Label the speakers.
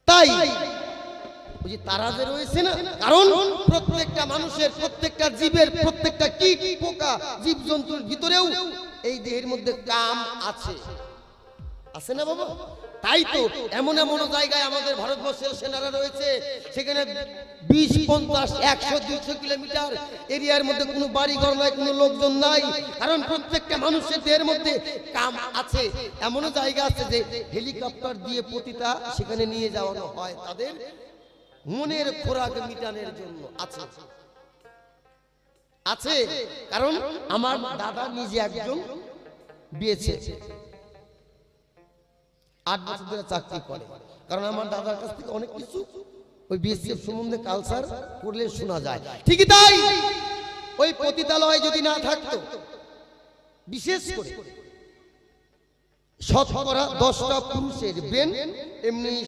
Speaker 1: তাই ওই যে তারা যে রয়েছে না, কারণ প্রত্যেকটা মানুষের, প্রত্যেকটা জীবের, প্রত্যেকটা কীট পোকা জীবজন্তুর ভিতরেও এই দেহের মধ্যে কাম আছে, আছে না বাবা? তাই তো এমন এমন জায়গায় আমাদের ভারতবর্ষের সেনারা রয়েছে, সেখানে 20, 50, 100, 200 কিলোমিটার এরিয়ার মধ্যে কোনো বাড়ি ঘর নাই, কোনো লোকজন নাই, কারণ প্রত্যেকটা মানুষের দেহের মধ্যে কাম আছে। এমনও জায়গা আছে যে হেলিকপ্টার দিয়ে প্রতিটা সেখানে নিয়ে যাওয়ানো হয় তাদের মনের খোরাক মিটানোর জন্য। আছে আছে, কারণ আমার দাদা নিজে একজন বিয়েছে, 8 বছর ধরে চাকরি করে, কারণ আমার দাদার কাছ থেকে অনেক কিছু ওই বিএসএফ সম্বন্ধে কালচার করলে শোনা যায়। ঠিকই তাই, ওই পতিতালয় যদি না থাকতো, বিশেষ করে শতকরা 10টা পুরুষের বেন এমনি